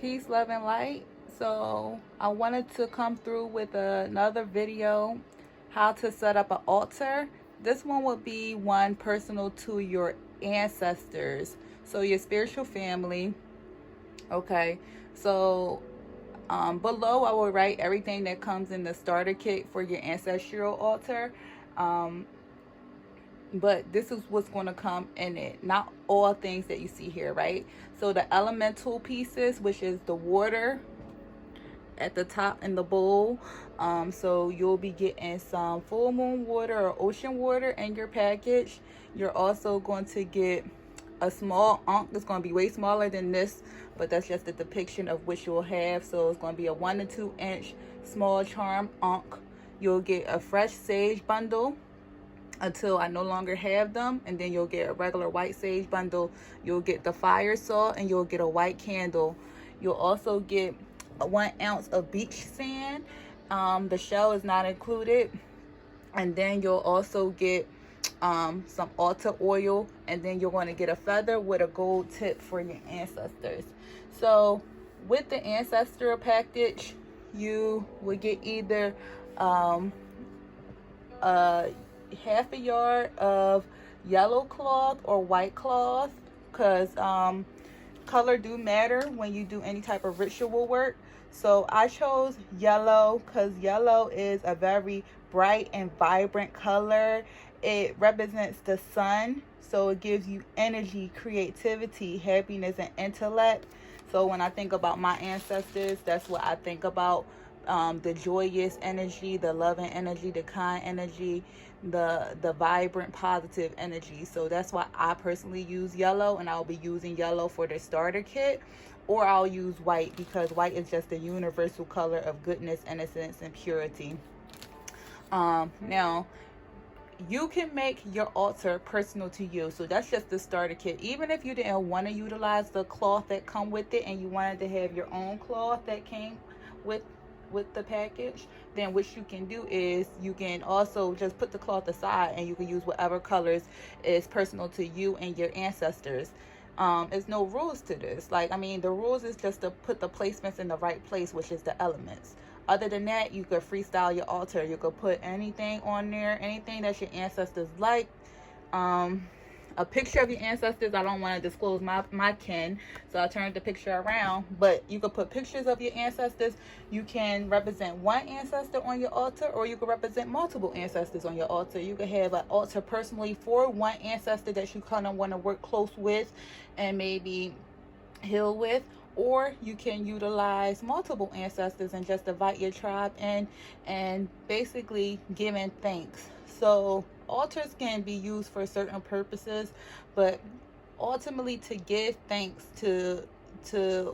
Peace, love, and light. So I wanted to come through with another video, how to set up an altar. This one will be one personal to your ancestors, so your spiritual family. Okay, so below I will write everything that comes in the starter kit for your ancestral altar. But this is what's going to come in it, not all things that you see here, right? So the elemental pieces, which is the water at the top in the bowl, so you'll be getting some full moon water or ocean water in your package. You're also going to get a small ankh. It's going to be way smaller than this, but that's just a depiction of what you'll have. So it's going to be a 1 to 2 inch small charm ankh. You'll get a fresh sage bundle until I no longer have them, and then you'll get a regular white sage bundle. You'll get the fire salt, and you'll get a white candle. You'll also get 1 ounce of beach sand. The shell is not included. And then you'll also get some altar oil, and then you're going to get a feather with a gold tip for your ancestors. So with the ancestral package, you will get either half a yard of yellow cloth or white cloth, because color do matter when you do any type of ritual work. So I chose yellow because yellow is a very bright and vibrant color. It represents the sun, so it gives you energy, creativity, happiness, and intellect. So when I think about my ancestors, that's what I think about. The joyous energy, the loving energy, the kind energy, the vibrant, positive energy. So that's why I personally use yellow, and I'll be using yellow for the starter kit, or I'll use white because white is just a universal color of goodness, innocence, and purity. Now, you can make your altar personal to you. So that's just the starter kit. Even if you didn't want to utilize the cloth that come with it, and you wanted to have your own cloth that came with the package, then what you can do is you can also just put the cloth aside, and you can use whatever colors is personal to you and your ancestors. There's no rules to this. Like, I mean, the rules is just to put the placements in the right place, which is the elements. Other than that, you could freestyle your altar. You could put anything on there, anything that your ancestors like. A picture of your ancestors. I don't want to disclose my kin, so I turned the picture around, but you could put pictures of your ancestors. You can represent one ancestor on your altar, or you could represent multiple ancestors on your altar. You could have an altar personally for one ancestor that you kind of want to work close with and maybe heal with, or you can utilize multiple ancestors and just invite your tribe in and basically giving thanks. So altars can be used for certain purposes, but ultimately to give thanks to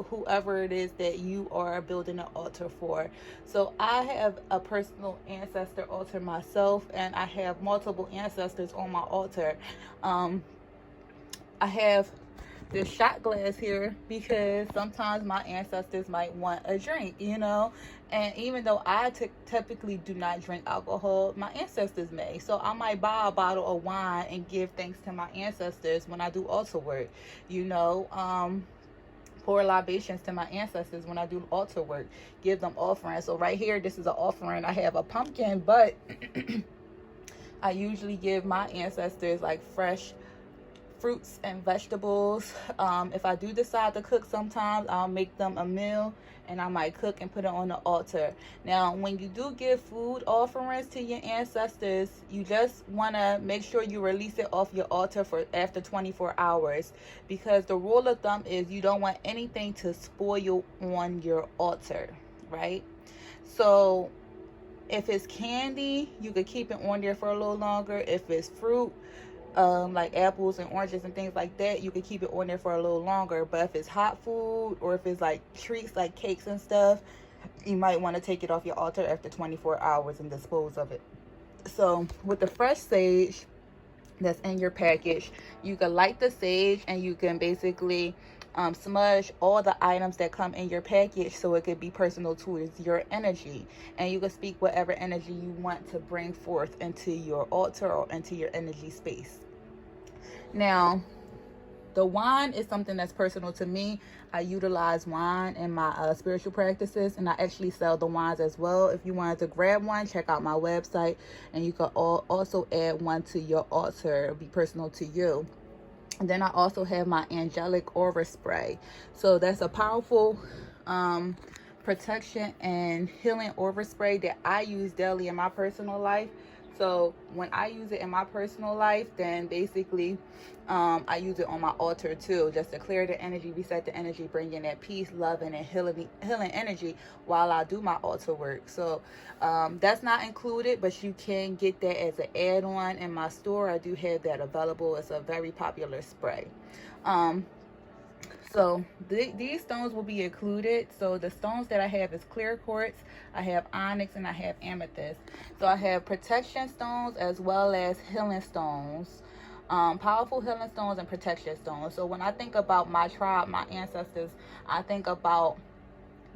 whoever it is that you are building an altar for. So I have a personal ancestor altar myself, and I have multiple ancestors on my altar. I have this shot glass here because sometimes my ancestors might want a drink, you know, and even though I typically do not drink alcohol, my ancestors may. So I might buy a bottle of wine and give thanks to my ancestors when I do altar work, you know. Pour libations to my ancestors when I do altar work, give them offerings. So right here, this is an offering. I have a pumpkin, but I usually give my ancestors like fresh fruits and vegetables. If I do decide to cook, sometimes I'll make them a meal, and I might cook and put it on the altar. Now, when you do give food offerings to your ancestors, you just want to make sure you release it off your altar for after 24 hours, because the rule of thumb is you don't want anything to spoil on your altar, right? So if it's candy, you could keep it on there for a little longer. If it's fruit, like apples and oranges and things like that, you can keep it on there for a little longer. But if it's hot food, or if it's like treats like cakes and stuff, you might want to take it off your altar after 24 hours and dispose of it. So with the fresh sage that's in your package, you can light the sage, and you can basically smudge all the items that come in your package, so it could be personal to your energy, and you can speak whatever energy you want to bring forth into your altar or into your energy space. Now, The wine is something that's personal to me. I utilize wine in my spiritual practices, and I actually sell the wines as well. If you wanted to grab one, check out my website, and you can also add one to your altar. It'll be personal to you. And then I also have my angelic aura spray. So that's a powerful protection and healing aura spray that I use daily in my personal life. So when I use it in my personal life, then basically I use it on my altar too, just to clear the energy, reset the energy, bring in that peace, loving, and healing energy while I do my altar work. So that's not included, but you can get that as an add-on in my store. I do have that available. It's a very popular spray. So these stones will be included. So the stones that I have is clear quartz, I have onyx, and I have amethyst. So I have protection stones as well as healing stones, powerful healing stones and protection stones. So when I think about my tribe, my ancestors, I think about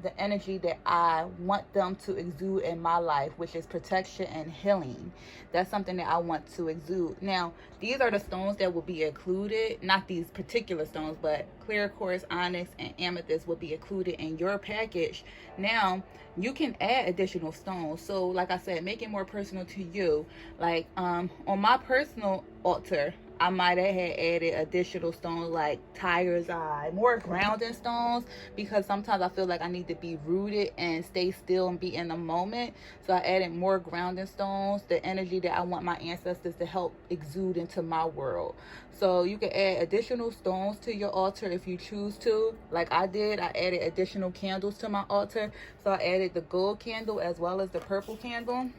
the energy that I want them to exude in my life, which is protection and healing. That's something that I want to exude. Now, these are the stones that will be included, not these particular stones, but clear quartz, onyx, and amethyst will be included in your package. Now, you can add additional stones. So, like I said, make it more personal to you. Like on my personal altar, I might have had added additional stones like tiger's eye, more grounding stones, because sometimes I feel like I need to be rooted and stay still and be in the moment. So I added more grounding stones, the energy that I want my ancestors to help exude into my world. So you can add additional stones to your altar if you choose to. Like I did, I added additional candles to my altar. So I added the gold candle as well as the purple candle.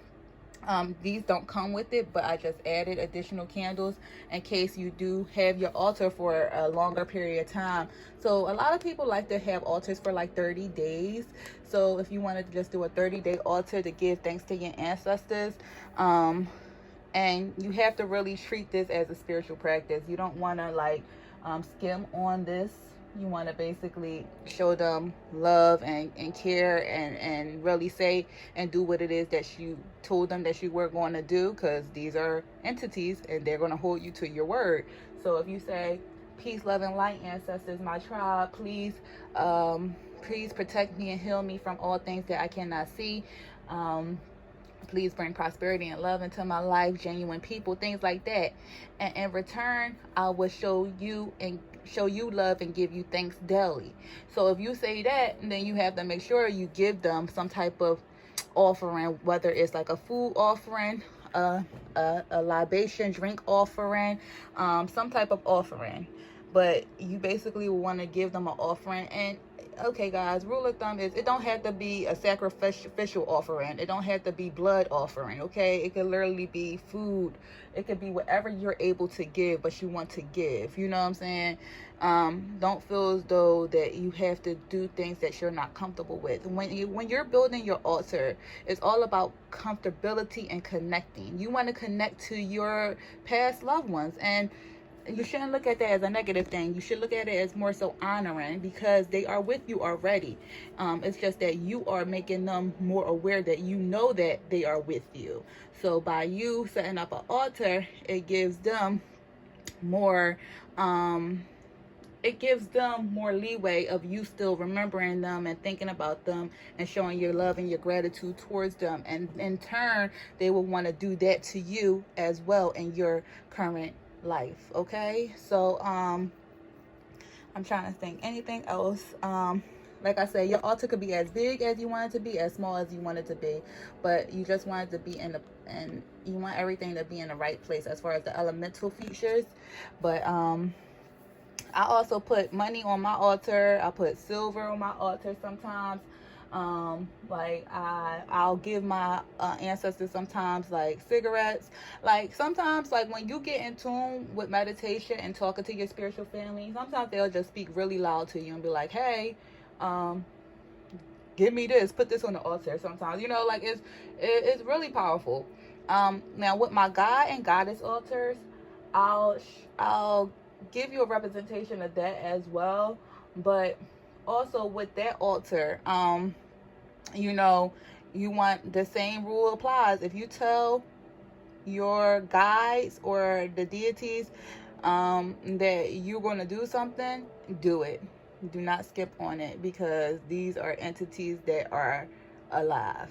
These don't come with it, but I just added additional candles in case you do have your altar for a longer period of time. So a lot of people like to have altars for like 30 days. So if you wanted to just do a 30-day altar to give thanks to your ancestors, and you have to really treat this as a spiritual practice. You don't want to like skim on this. You want to basically show them love and care and really say and do what it is that you told them that you were going to do, because these are entities and they're going to hold you to your word. So if you say, peace, love, and light, ancestors, my tribe, please protect me and heal me from all things that I cannot see. Please bring prosperity and love into my life, genuine people, things like that. And in return, I will show you love and give you thanks daily. So if you say that, then you have to make sure you give them some type of offering, whether it's like a food offering, a libation drink offering, some type of offering. But you basically want to give them an offering. And okay, guys, rule of thumb is it don't have to be a sacrificial offering. It don't have to be blood offering, okay? It could literally be food. It could be whatever you're able to give, but you want to give. You know what I'm saying? Don't feel as though that you have to do things that you're not comfortable with. When you're building your altar, it's all about comfortability and connecting. You want to connect to your past loved ones, and you shouldn't look at that as a negative thing. You should look at it as more so honoring, because they are with you already. It's just that you are making them more aware that you know that they are with you. So by you setting up an altar, it gives them more leeway of you still remembering them and thinking about them and showing your love and your gratitude towards them. And in turn, they will want to do that to you as well in your current life. Okay, so I'm trying to think anything else. Like I said, your altar could be as big as you want it to be, as small as you want it to be, but you just want it to be and you want everything to be in the right place as far as the elemental features. But I also put money on my altar. I put silver on my altar sometimes. Like I'll give my ancestors sometimes like cigarettes. Like sometimes, like when you get in tune with meditation and talking to your spiritual family, sometimes they'll just speak really loud to you and be like, hey, give me this, put this on the altar. Sometimes, you know, like it's really powerful. Now with my God and Goddess altars, I'll give you a representation of that as well. But also with that altar, you know, you want the same rule applies. If you tell your guides or the deities that you're going to do something, do it. Do not skip on it, because these are entities that are alive.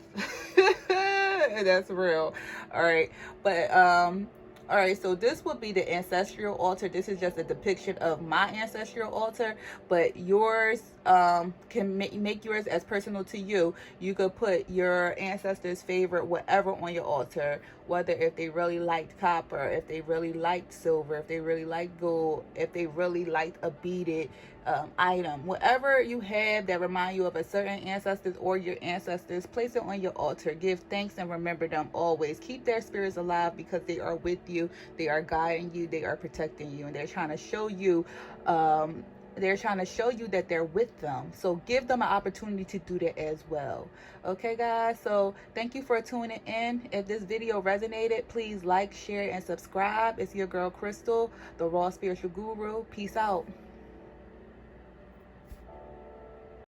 That's real. All right. But all right, so this would be the ancestral altar. This is just a depiction of my ancestral altar, but yours can make yours as personal to you. You could put your ancestors' favorite whatever on your altar, whether if they really liked copper, if they really liked silver, if they really liked gold, if they really liked a beaded item, whatever you have that remind you of a certain ancestors or your ancestors, place it on your altar. Give thanks and remember them always. Keep their spirits alive, because they are with you, they are guiding you, they are protecting you, and they're trying to show you that they're with them. So give them an opportunity to do that as well. Okay, guys, so thank you for tuning in. If this video resonated, please like, share, and subscribe. It's your girl Crystal, the Raw Spiritual Guru. Peace out.